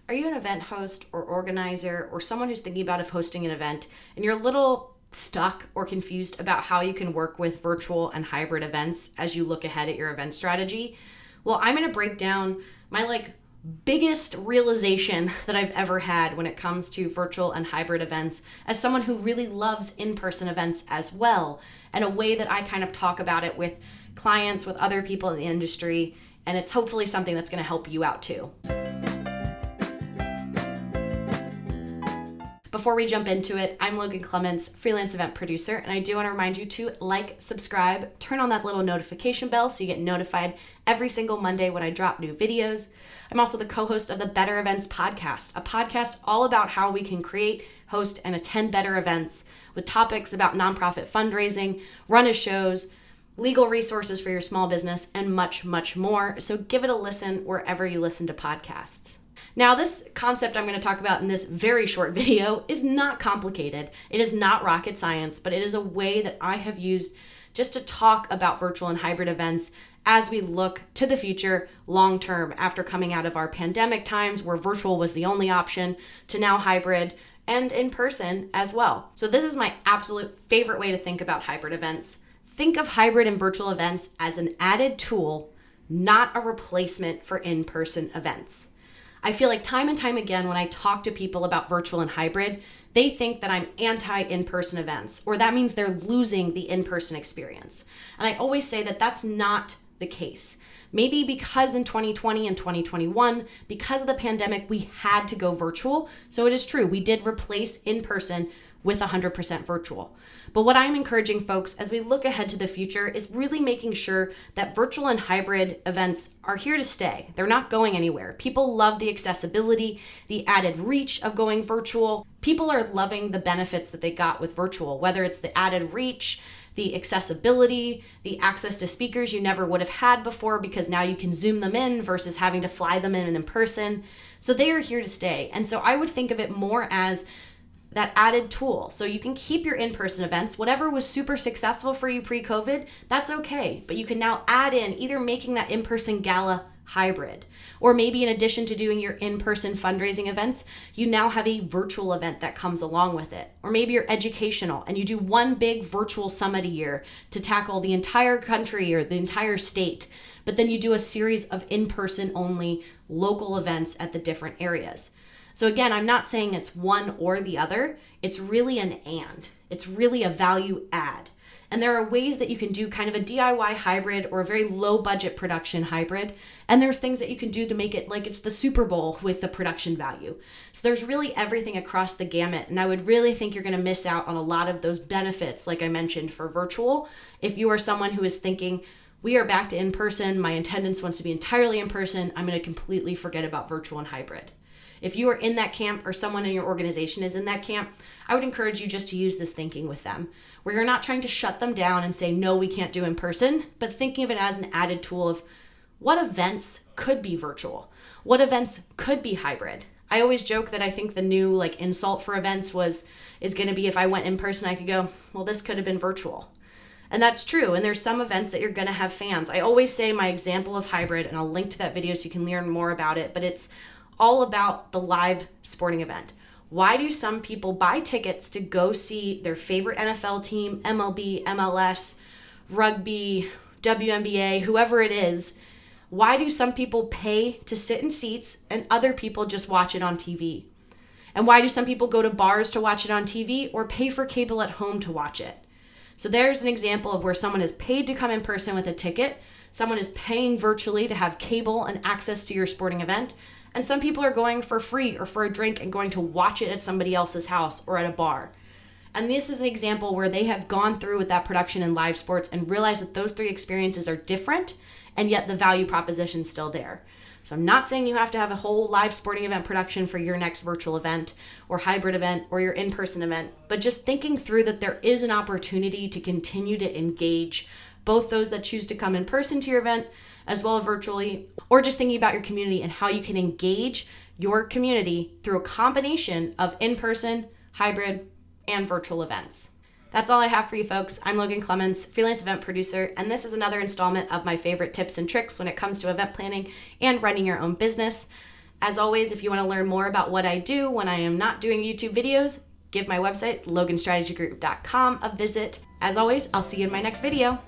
Are you an event host or organizer or someone who's thinking about hosting an event and you're a little stuck or confused about how you can work with virtual and hybrid events as you look ahead at your event strategy? Well, I'm going to break down my biggest realization that I've ever had when it comes to virtual and hybrid events as someone who really loves in-person events as well, and a way that I kind of talk about it with clients, with other people in the industry, and it's hopefully something that's going to help you out too. Before we jump into it, I'm Logan Clements, freelance event producer, and I do want to remind you to like, subscribe, turn on that little notification bell so you get notified every single Monday when I drop new videos. I'm also the co-host of the Better Events podcast, a podcast all about how we can create, host, and attend better events with topics about nonprofit fundraising, run-of-shows, legal resources for your small business, and much, much more. So give it a listen wherever you listen to podcasts. Now, this concept I'm going to talk about in this very short video is not complicated. It is not rocket science, but it is a way that I have used just to talk about virtual and hybrid events as we look to the future long term after coming out of our pandemic times where virtual was the only option to now hybrid and in person as well. So this is my absolute favorite way to think about hybrid events. Think of hybrid and virtual events as an added tool, not a replacement for in-person events. I feel like time and time again when I talk to people about virtual and hybrid, they think that I'm anti-in-person events, or that means they're losing the in-person experience. And I always say that that's not the case. Maybe because in 2020 and 2021, because of the pandemic, we had to go virtual. So it is true, we did replace in-person with 100% virtual. But what I'm encouraging folks as we look ahead to the future is really making sure that virtual and hybrid events are here to stay. They're not going anywhere. People love the accessibility, the added reach of going virtual. People are loving the benefits that they got with virtual, whether it's the added reach, the accessibility, the access to speakers you never would have had before because now you can Zoom them in versus having to fly them in person. So they are here to stay. And so I would think of it more as that added tool. So you can keep your in-person events. Whatever was super successful for you pre-COVID, that's okay. But you can now add in either making that in-person gala hybrid, or maybe in addition to doing your in-person fundraising events, you now have a virtual event that comes along with it. Or maybe you're educational and you do one big virtual summit a year to tackle the entire country or the entire state. But then you do a series of in-person only local events at the different areas. So again, I'm not saying it's one or the other. It's really an and. It's really a value add. And there are ways that you can do kind of a DIY hybrid or a very low budget production hybrid. And there's things that you can do to make it like it's the Super Bowl with the production value. So there's really everything across the gamut. And I would really think you're going to miss out on a lot of those benefits, like I mentioned, for virtual. If you are someone who is thinking, we are back to in-person, my attendance wants to be entirely in person, I'm going to completely forget about virtual and hybrid. If you are in that camp or someone in your organization is in that camp, I would encourage you just to use this thinking with them, where you're not trying to shut them down and say, no, we can't do in person, but thinking of it as an added tool of what events could be virtual, what events could be hybrid. I always joke that I think the new insult for events is going to be if I went in person, I could go, well, this could have been virtual. And that's true. And there's some events that you're going to have fans. I always say my example of hybrid, and I'll link to that video so you can learn more about it, but it's all about the live sporting event. Why do some people buy tickets to go see their favorite NFL team, MLB, MLS, rugby, WNBA, whoever it is? Why do some people pay to sit in seats and other people just watch it on TV? And why do some people go to bars to watch it on TV or pay for cable at home to watch it? So there's an example of where someone is paid to come in person with a ticket, someone is paying virtually to have cable and access to your sporting event, and some people are going for free or for a drink and going to watch it at somebody else's house or at a bar. And this is an example where they have gone through with that production in live sports and realized that those three experiences are different, and yet the value proposition is still there. So I'm not saying you have to have a whole live sporting event production for your next virtual event or hybrid event or your in-person event, but just thinking through that there is an opportunity to continue to engage both those that choose to come in person to your event as well as virtually, or just thinking about your community and how you can engage your community through a combination of in-person, hybrid, and virtual events. That's all I have for you folks. I'm Logan Clements, freelance event producer, and this is another installment of my favorite tips and tricks when it comes to event planning and running your own business. As always, if you want to learn more about what I do when I am not doing YouTube videos, give my website, loganstrategygroup.com, a visit. As always, I'll see you in my next video.